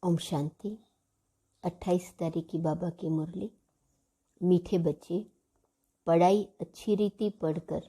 ओम शांति। 28 तारीख की बाबा की मुरली। मीठे बच्चे, पढ़ाई अच्छी रीति पढ़कर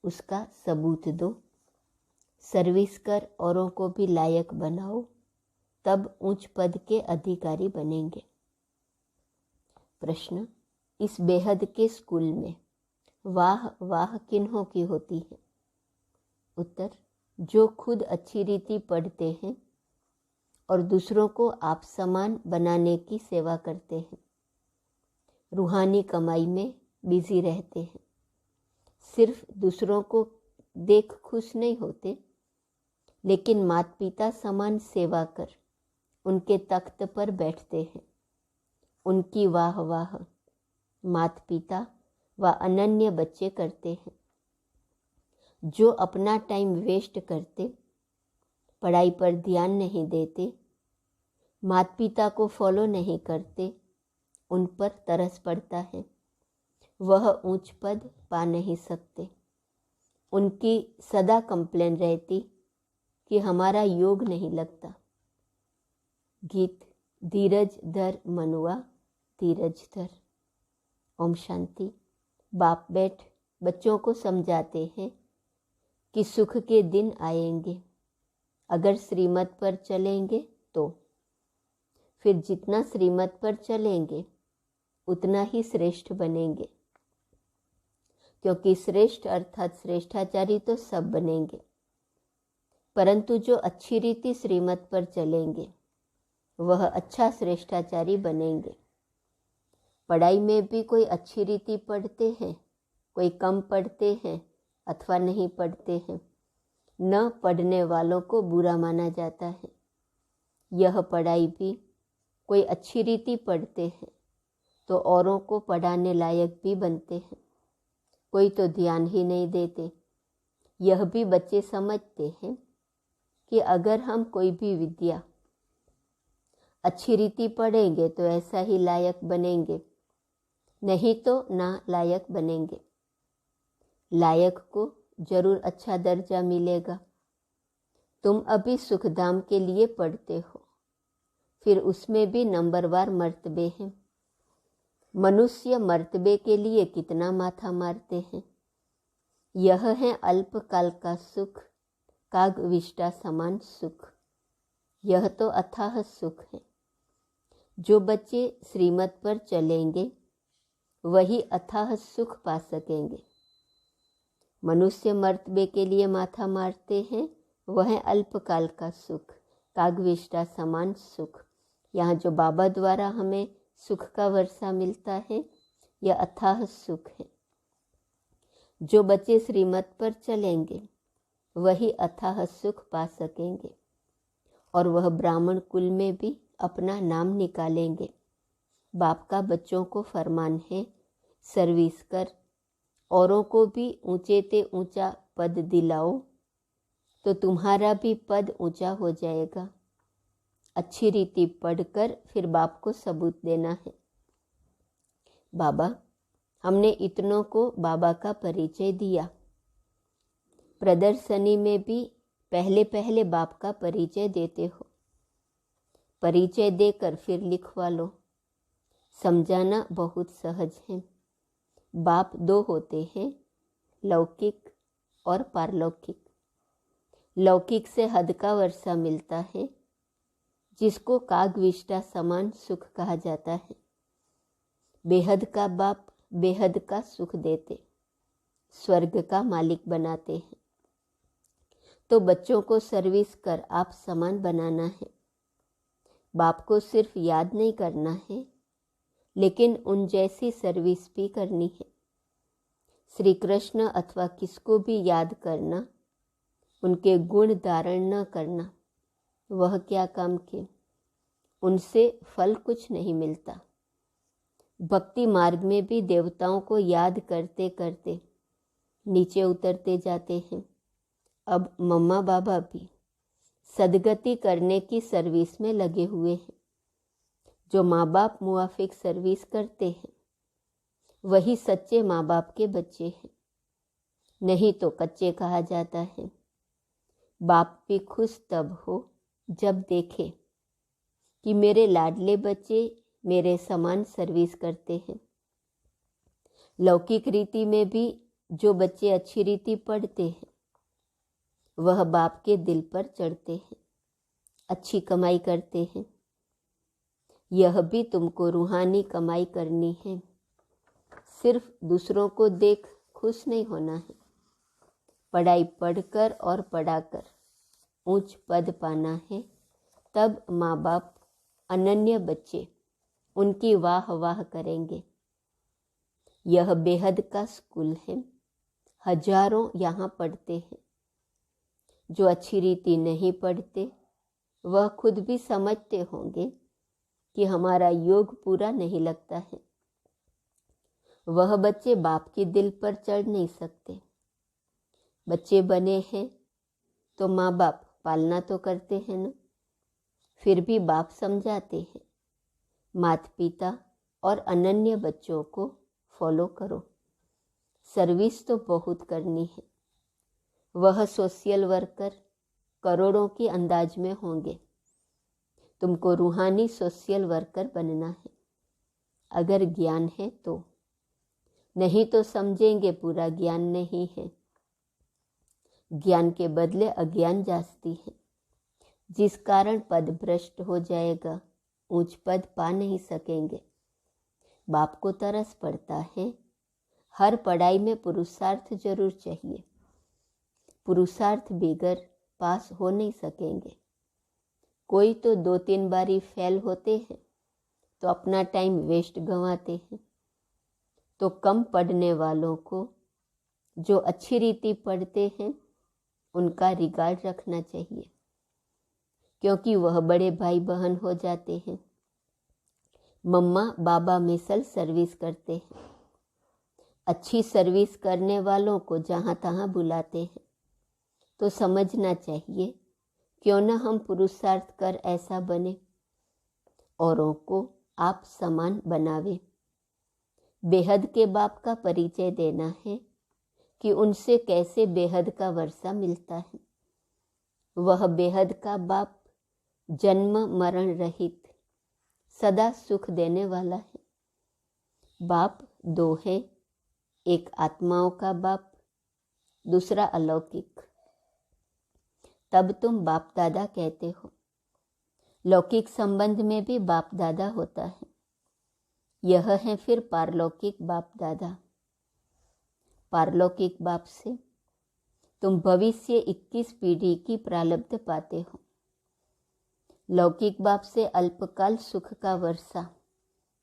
उसका सबूत दो, सर्विस कर औरों को भी लायक बनाओ, तब उच्च पद के अधिकारी बनेंगे। प्रश्न, इस बेहद के स्कूल में वाह वाह किन्हों की होती है? उत्तर, जो खुद अच्छी रीति पढ़ते हैं और दूसरों को आप समान बनाने की सेवा करते हैं, रूहानी कमाई में बिजी रहते हैं, सिर्फ दूसरों को देख खुश नहीं होते, लेकिन माता पिता समान सेवा कर उनके तख्त पर बैठते हैं। उनकी वाह वाह माता पिता व अनन्य बच्चे करते हैं। जो अपना टाइम वेस्ट करते, पढ़ाई पर ध्यान नहीं देते, माता पिता को फॉलो नहीं करते, उन पर तरस पड़ता है, वह ऊंच पद पा नहीं सकते। उनकी सदा कंप्लेन रहती कि हमारा योग नहीं लगता। गीत, धीरज धर मनुआ धीरज धर। ओम शांति। बाप बैठ बच्चों को समझाते हैं कि सुख के दिन आएंगे, अगर श्रीमत पर चलेंगे तो। फिर जितना श्रीमत पर चलेंगे उतना ही श्रेष्ठ बनेंगे, क्योंकि श्रेष्ठ अर्थात श्रेष्ठाचारी तो सब बनेंगे, परंतु जो अच्छी रीति श्रीमत पर चलेंगे वह अच्छा श्रेष्ठाचारी बनेंगे। पढ़ाई में भी कोई अच्छी रीति पढ़ते हैं, कोई कम पढ़ते हैं अथवा नहीं पढ़ते हैं। न पढ़ने वालों को बुरा माना जाता है। यह पढ़ाई भी कोई अच्छी रीति पढ़ते हैं तो औरों को पढ़ाने लायक भी बनते हैं, कोई तो ध्यान ही नहीं देते। यह भी बच्चे समझते हैं कि अगर हम कोई भी विद्या अच्छी रीति पढ़ेंगे तो ऐसा ही लायक बनेंगे, नहीं तो ना लायक बनेंगे। लायक को जरूर अच्छा दर्जा मिलेगा। तुम अभी सुखधाम के लिए पढ़ते हो, फिर उसमें भी नंबरवार मर्तबे हैं। मनुष्य मर्तबे के लिए कितना माथा मारते हैं। यह है अल्पकाल का सुख, कागविष्टा समान सुख। यह तो अथाह सुख है। जो बच्चे श्रीमत पर चलेंगे वही अथाह सुख पा सकेंगे। मनुष्य मर्तबे के लिए माथा मारते हैं, वह अल्पकाल का सुख, कागविष्टा समान सुख। यहाँ जो बाबा द्वारा हमें सुख का वर्षा मिलता है, यह अथाह सुख है। जो बच्चे श्रीमत पर चलेंगे वही अथाह सुख पा सकेंगे, और वह ब्राह्मण कुल में भी अपना नाम निकालेंगे। बाप का बच्चों को फरमान है, सर्विस कर, औरों को भी ऊंचे ते ऊंचा पद दिलाओ, तो तुम्हारा भी पद ऊंचा हो जाएगा। अच्छी रीति पढ़कर फिर बाप को सबूत देना है। बाबा, हमने इतनों को बाबा का परिचय दिया। प्रदर्शनी में भी पहले पहले बाप का परिचय देते हो। परिचय देकर फिर लिखवा लो। समझाना बहुत सहज है। बाप दो होते हैं, लौकिक और पारलौकिक। लौकिक से हद का वर्षा मिलता है, जिसको कागविष्टा समान सुख कहा जाता है। बेहद का बाप बेहद का सुख देते, स्वर्ग का मालिक बनाते हैं। तो बच्चों को सर्विस कर आप समान बनाना है। बाप को सिर्फ याद नहीं करना है, लेकिन उन जैसी सर्विस भी करनी है। श्री कृष्ण अथवा किसको भी याद करना, उनके गुण धारण न करना, वह क्या काम के? उनसे फल कुछ नहीं मिलता। भक्ति मार्ग में भी देवताओं को याद करते करते नीचे उतरते जाते हैं। अब मम्मा बाबा भी सदगति करने की सर्विस में लगे हुए हैं। जो माँ बाप मुआफिक सर्विस करते हैं वही सच्चे माँ बाप के बच्चे हैं, नहीं तो कच्चे कहा जाता है। बाप भी खुश तब हो जब देखे कि मेरे लाडले बच्चे मेरे समान सर्विस करते हैं। लौकिक रीति में भी जो बच्चे अच्छी रीति पढ़ते हैं वह बाप के दिल पर चढ़ते हैं, अच्छी कमाई करते हैं। यह भी तुमको रूहानी कमाई करनी है, सिर्फ दूसरों को देख खुश नहीं होना है। पढ़ाई पढ़कर और पढ़ाकर ऊंच पद पाना है, तब माँ बाप अनन्य बच्चे उनकी वाह वाह करेंगे। यह बेहद का स्कूल है, हजारों यहाँ पढ़ते हैं। जो अच्छी रीति नहीं पढ़ते वह खुद भी समझते होंगे कि हमारा योग पूरा नहीं लगता है। वह बच्चे बाप के दिल पर चढ़ नहीं सकते। बच्चे बने हैं तो माँ बाप पालना तो करते हैं ना, फिर भी बाप समझाते हैं माता पिता और अनन्य बच्चों को फॉलो करो। सर्विस तो बहुत करनी है। वह सोशल वर्कर करोड़ों के अंदाज में होंगे। तुमको रूहानी सोशल वर्कर बनना है, अगर ज्ञान है तो, नहीं तो समझेंगे पूरा ज्ञान नहीं है। ज्ञान के बदले अज्ञान जास्ती है, जिस कारण पद भ्रष्ट हो जाएगा, ऊंच पद पा नहीं सकेंगे। बाप को तरस पड़ता है, हर पढ़ाई में पुरुषार्थ जरूर चाहिए। पुरुषार्थ बगैर पास हो नहीं सकेंगे। कोई तो 2-3 बारी फेल होते हैं तो अपना टाइम वेस्ट गंवाते हैं। तो कम पढ़ने वालों को जो अच्छी रीति पढ़ते हैं उनका रिगार्ड रखना चाहिए, क्योंकि वह बड़े भाई बहन हो जाते हैं। मम्मा बाबा मिसल सर्विस करते हैं। अच्छी सर्विस करने वालों को जहाँ तहाँ बुलाते हैं, तो समझना चाहिए क्यों न हम पुरुषार्थ कर ऐसा बने, औरों को आप समान बनावे। बेहद के बाप का परिचय देना है कि उनसे कैसे बेहद का वर्षा मिलता है। वह बेहद का बाप जन्म मरण रहित सदा सुख देने वाला है। बाप 2 है, एक आत्माओं का बाप, दूसरा अलौकिक। तब तुम बाप दादा कहते हो। लौकिक संबंध में भी बाप दादा होता है। यह है फिर पारलौकिक बाप दादा। पारलौकिक बाप से तुम भविष्य 21 पीढ़ी की प्रारब्ध पाते हो। लौकिक बाप से अल्पकाल सुख का वर्षा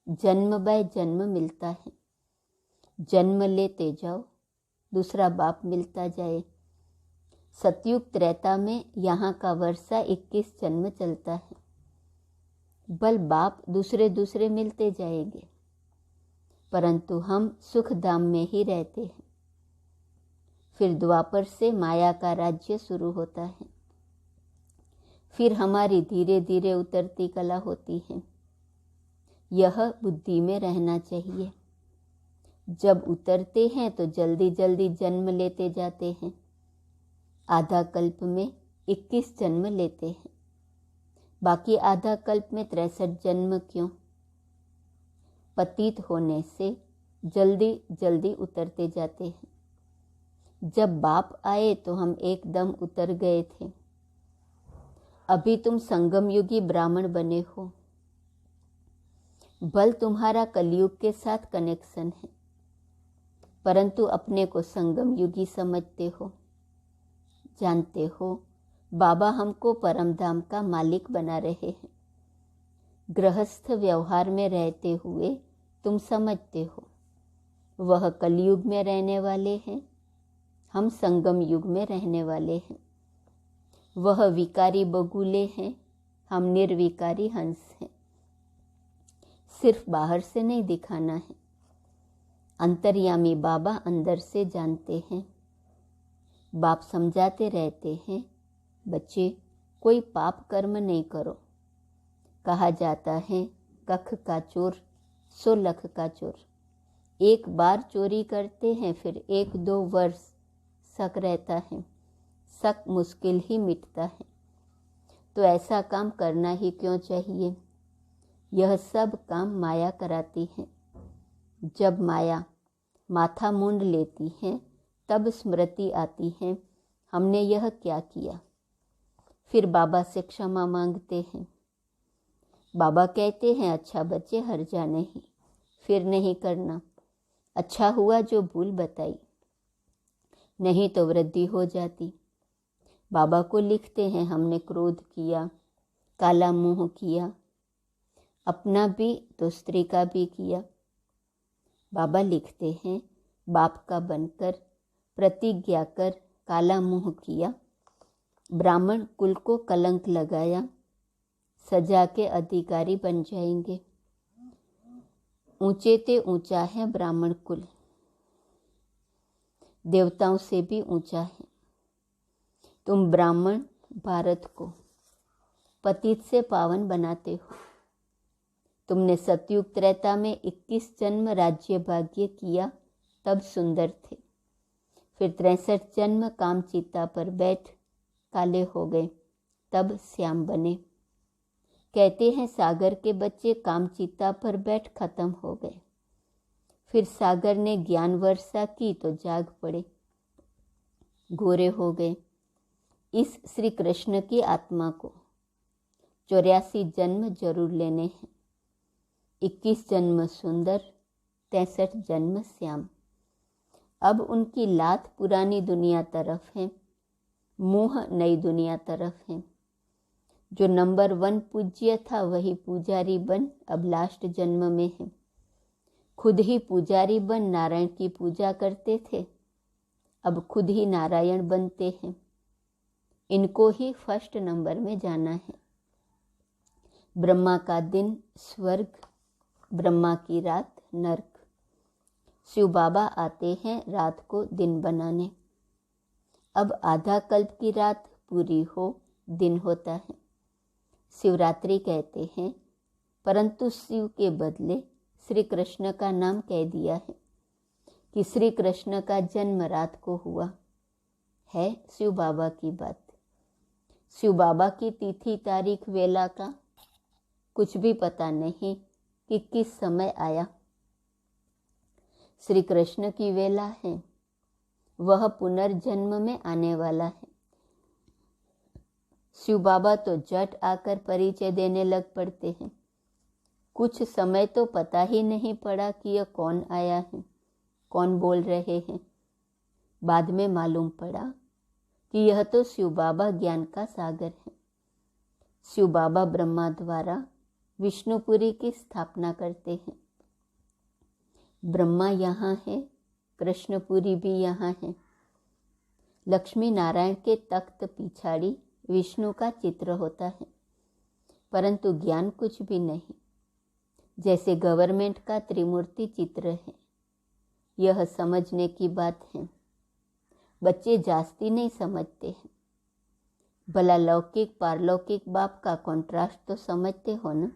जन्म बाय जन्म मिलता है। जन्म लेते जाओ, दूसरा बाप मिलता जाए। सतयुग त्रेता में यहाँ का वर्षा 21 जन्म चलता है। बल बाप दूसरे दूसरे मिलते जाएंगे, परंतु हम सुख धाम में ही रहते हैं। फिर द्वापर से माया का राज्य शुरू होता है। फिर हमारी धीरे धीरे उतरती कला होती है। यह बुद्धि में रहना चाहिए। जब उतरते हैं तो जल्दी जल्दी जन्म लेते जाते हैं। आधा कल्प में 21 जन्म लेते हैं, बाकी आधा कल्प में 63 जन्म क्यों? पतित होने से जल्दी जल्दी उतरते जाते हैं। जब बाप आए तो हम एकदम उतर गए थे। अभी तुम संगम युगी ब्राह्मण बने हो। बल तुम्हारा कलयुग के साथ कनेक्शन है, परंतु अपने को संगम युगी समझते हो। जानते हो बाबा हमको परम धाम का मालिक बना रहे हैं। गृहस्थ व्यवहार में रहते हुए तुम समझते हो वह कलयुग में रहने वाले हैं, हम संगम युग में रहने वाले हैं। वह विकारी बगुले हैं, हम निर्विकारी हंस हैं। सिर्फ बाहर से नहीं दिखाना है। अंतर्यामी बाबा अंदर से जानते हैं। बाप समझाते रहते हैं, बच्चे कोई पाप कर्म नहीं करो। कहा जाता है कख का चोर 100 लख का चोर। एक बार चोरी करते हैं, फिर 1-2 वर्ष शक रहता है। शक मुश्किल ही मिटता है। तो ऐसा काम करना ही क्यों चाहिए? यह सब काम माया कराती है। जब माया माथा मूंड लेती है तब स्मृति आती है, हमने यह क्या किया। फिर बाबा से क्षमा मांगते हैं। बाबा कहते हैं, अच्छा बच्चे हर्जा नहीं, फिर नहीं करना। अच्छा हुआ जो भूल बताई, नहीं तो वृद्धि हो जाती। बाबा को लिखते हैं, हमने क्रोध किया, काला मुंह किया, अपना भी तो स्त्री का भी किया। बाबा लिखते हैं, बाप का बनकर प्रतिज्ञा कर काला मुंह किया, ब्राह्मण कुल को कलंक लगाया, सजा के अधिकारी बन जाएंगे। ऊंचे ते ऊंचा है ब्राह्मण कुल, देवताओं से भी ऊंचा है। तुम ब्राह्मण भारत को पतित से पावन बनाते हो। तुमने सतयुग त्रेता में 21 जन्म राज्य भाग्य किया, तब सुंदर थे। फिर 63 जन्म काम चिता पर बैठ काले हो गए, तब श्याम बने। कहते हैं सागर के बच्चे काम चिता पर बैठ खत्म हो गए। फिर सागर ने ज्ञान वर्षा की तो जाग पड़े, गोरे हो गए। इस श्री कृष्ण की आत्मा को 84 जन्म जरूर लेने हैं। 21 जन्म सुंदर, 63 जन्म श्याम। अब उनकी लात पुरानी दुनिया तरफ है, मुंह नई दुनिया तरफ है। जो नंबर 1 पूज्य था वही पुजारी बन अब लास्ट जन्म में है। खुद ही पुजारी बन नारायण की पूजा करते थे, अब खुद ही नारायण बनते हैं। इनको ही फर्स्ट नंबर में जाना है। ब्रह्मा का दिन स्वर्ग, ब्रह्मा की रात नरक। शिव बाबा आते हैं रात को दिन बनाने। अब आधा कल्प की रात पूरी हो, दिन होता है। शिवरात्रि कहते हैं, परंतु शिव के बदले श्री कृष्ण का नाम कह दिया है कि श्री कृष्ण का जन्म रात को हुआ है। शिव बाबा की बात, शिव बाबा की तिथि तारीख वेला का कुछ भी पता नहीं कि किस समय आया। श्री कृष्ण की वेला है, वह पुनर्जन्म में आने वाला है। शिव बाबा तो जट आकर परिचय देने लग पड़ते हैं। कुछ समय तो पता ही नहीं पड़ा कि यह कौन आया है, कौन बोल रहे हैं। बाद में मालूम पड़ा कि यह तो शिव बाबा ज्ञान का सागर है। शिव बाबा ब्रह्मा द्वारा विष्णुपुरी की स्थापना करते हैं। ब्रह्मा यहाँ है, कृष्णपुरी भी यहाँ है। लक्ष्मी नारायण के तख्त पिछाड़ी विष्णु का चित्र होता है, परंतु ज्ञान कुछ भी नहीं। जैसे गवर्नमेंट का त्रिमूर्ति चित्र है। यह समझने की बात है। बच्चे जास्ती नहीं समझते हैं। भला लौकिक पारलौकिक बाप का कॉन्ट्रास्ट तो समझते हो ना।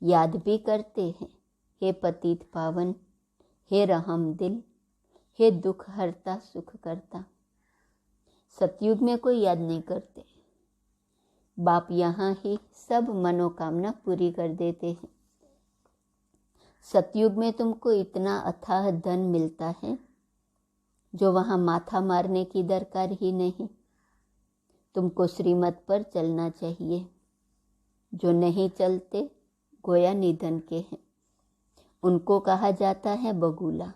याद भी करते हैं, हे पतित पावन, हे रहम दिल, हे दुख हरता सुख करता। सतयुग में कोई याद नहीं करते। बाप यहाँ ही सब मनोकामना पूरी कर देते हैं। सतयुग में तुमको इतना अथाह धन मिलता है जो वहाँ माथा मारने की दरकार ही नहीं। तुमको श्रीमत पर चलना चाहिए। जो नहीं चलते गोया निधन के हैं, उनको कहा जाता है बगुला।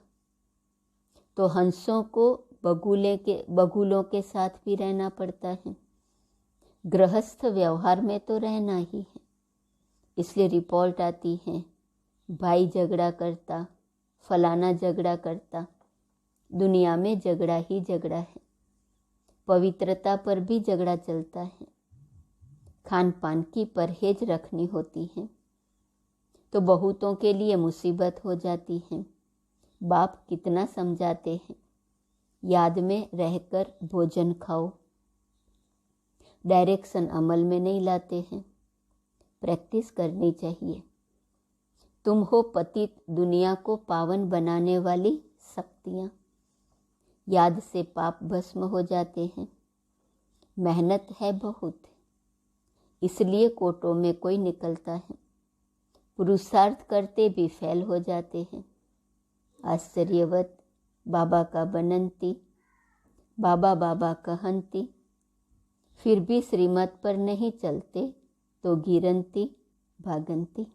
तो हंसों को बगुलों के साथ भी रहना पड़ता है। गृहस्थ व्यवहार में तो रहना ही है। इसलिए रिपोर्ट आती है, भाई झगड़ा करता, फलाना झगड़ा करता। दुनिया में झगड़ा ही झगड़ा है। पवित्रता पर भी झगड़ा चलता है। खान पान की परहेज रखनी होती है तो बहुतों के लिए मुसीबत हो जाती है। बाप कितना समझाते हैं, याद में रहकर भोजन खाओ। डायरेक्शन अमल में नहीं लाते हैं, प्रैक्टिस करनी चाहिए। तुम हो पतित दुनिया को पावन बनाने वाली शक्तियाँ। याद से पाप भस्म हो जाते हैं। मेहनत है बहुत, इसलिए कोटों में कोई निकलता है। पुरुषार्थ करते भी फेल हो जाते हैं। आश्चर्यवत बाबा का बनंती, बाबा बाबा कहंती, फिर भी श्रीमत पर नहीं चलते तो गिरंती भागंती।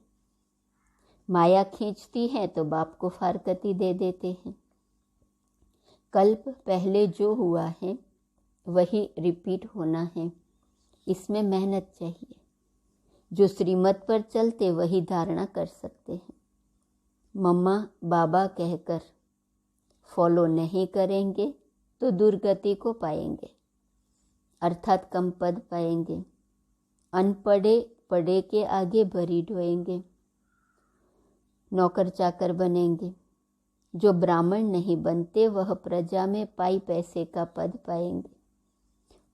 माया खींचती है तो बाप को फारकती दे देते हैं। कल्प पहले जो हुआ है वही रिपीट होना है, इसमें मेहनत चाहिए। जो श्रीमत पर चलते वही धारणा कर सकते हैं। मम्मा बाबा कहकर फॉलो नहीं करेंगे तो दुर्गति को पाएंगे, अर्थात कम पद पाएंगे। अनपढ़े पढ़े के आगे भरी ढोएंगे, नौकर चाकर बनेंगे। जो ब्राह्मण नहीं बनते वह प्रजा में पाई पैसे का पद पाएंगे,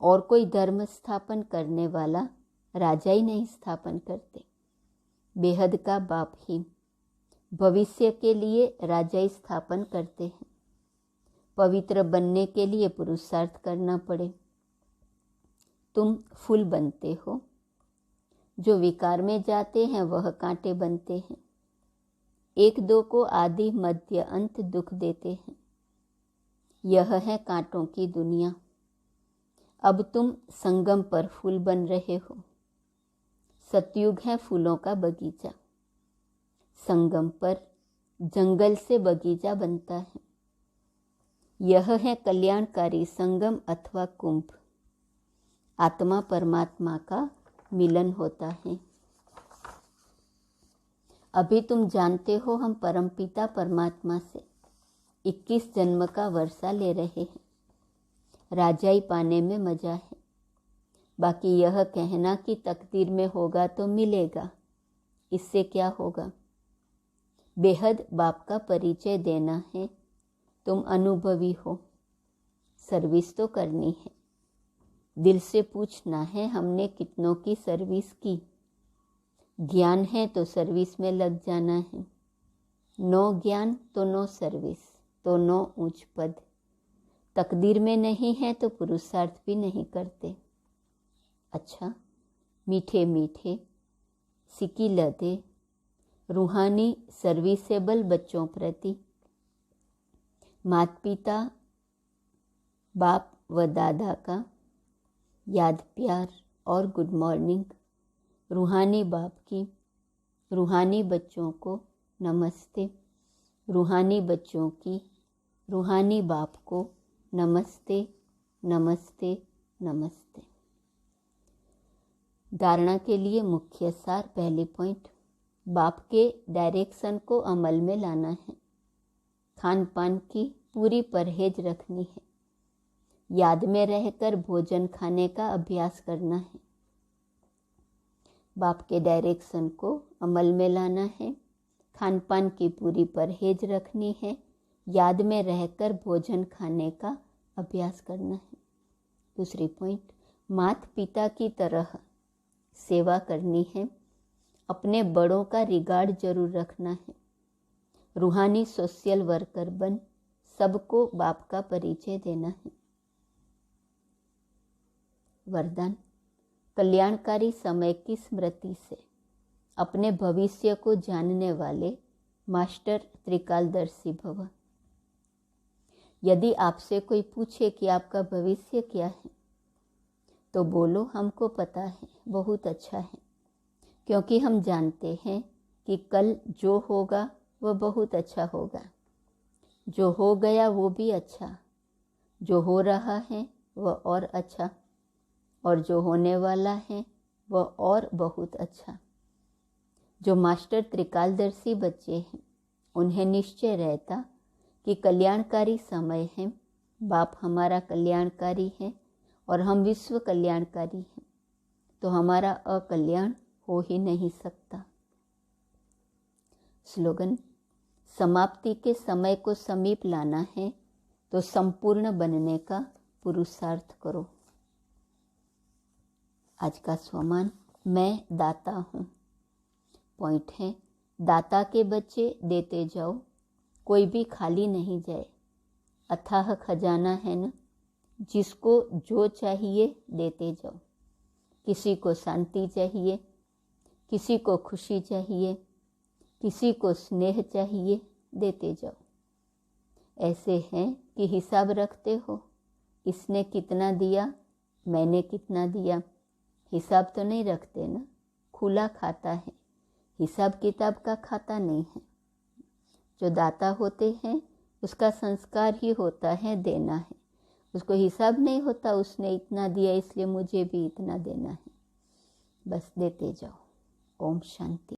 और कोई धर्म स्थापन करने वाला राजा ही नहीं स्थापन करते। बेहद का बाप ही भविष्य के लिए राजा ही स्थापन करते हैं। पवित्र बनने के लिए पुरुषार्थ करना पड़े। तुम फूल बनते हो, जो विकार में जाते हैं वह कांटे बनते हैं। एक दो को आदि मध्य अंत दुख देते हैं। यह है कांटों की दुनिया। अब तुम संगम पर फूल बन रहे हो। सतयुग है फूलों का बगीचा। संगम पर जंगल से बगीचा बनता है। यह है कल्याणकारी संगम अथवा कुंभ। आत्मा परमात्मा का मिलन होता है। अभी तुम जानते हो हम परमपिता परमात्मा से 21 जन्म का वर्षा ले रहे हैं। राजाई पाने में मजा है। बाकी यह कहना कि तकदीर में होगा तो मिलेगा, इससे क्या होगा। बेहद बाप का परिचय देना है। तुम अनुभवी हो, सर्विस तो करनी है। दिल से पूछना है हमने कितनों की सर्विस की। ज्ञान है तो सर्विस में लग जाना है। नो ज्ञान तो नो सर्विस, तो नो ऊंच पद। तकदीर में नहीं है तो पुरुषार्थ भी नहीं करते। अच्छा, मीठे मीठे सिकी लदे रूहानी सर्विसेबल बच्चों प्रति माता पिता बाप व दादा का याद प्यार और गुड मॉर्निंग। रूहानी बाप की रूहानी बच्चों को नमस्ते। रूहानी बच्चों की रूहानी बाप को नमस्ते नमस्ते नमस्ते। धारणा के लिए मुख्य सार। पहले पॉइंट, बाप के डायरेक्शन को अमल में लाना है। खान पान की पूरी परहेज रखनी है। याद में रहकर भोजन खाने का अभ्यास करना है। बाप के डायरेक्शन को अमल में लाना है। खान पान की पूरी परहेज रखनी है। याद में रहकर भोजन खाने का अभ्यास करना है। दूसरी पॉइंट, माता पिता की तरह सेवा करनी है। अपने बड़ों का रिगार्ड जरूर रखना है। रूहानी सोशल वर्कर बन सबको बाप का परिचय देना है। वरदान, कल्याणकारी समय की स्मृति से अपने भविष्य को जानने वाले मास्टर त्रिकालदर्शी भव। यदि आपसे कोई पूछे कि आपका भविष्य क्या है तो बोलो हमको पता है, बहुत अच्छा है, क्योंकि हम जानते हैं कि कल जो होगा वह बहुत अच्छा होगा। जो हो गया वो भी अच्छा, जो हो रहा है वह और अच्छा, और जो होने वाला है वह और बहुत अच्छा। जो मास्टर त्रिकालदर्शी बच्चे हैं उन्हें निश्चय रहता कि कल्याणकारी समय है। बाप हमारा कल्याणकारी है और हम विश्व कल्याणकारी हैं, तो हमारा अकल्याण हो ही नहीं सकता। स्लोगन, समाप्ति के समय को समीप लाना है तो संपूर्ण बनने का पुरुषार्थ करो। आज का स्वमान, मैं दाता हूँ। पॉइंट है, दाता के बच्चे देते जाओ, कोई भी खाली नहीं जाए। अथाह खजाना है न, जिसको जो चाहिए देते जाओ। किसी को शांति चाहिए, किसी को खुशी चाहिए, किसी को स्नेह चाहिए, देते जाओ। ऐसे हैं कि हिसाब रखते हो, इसने कितना दिया, मैंने कितना दिया, हिसाब तो नहीं रखते ना। खुला खाता है, हिसाब किताब का खाता नहीं है। जो दाता होते हैं उसका संस्कार ही होता है देना है, उसको हिसाब नहीं होता उसने इतना दिया इसलिए मुझे भी इतना देना है। बस देते जाओ। ओम शांति।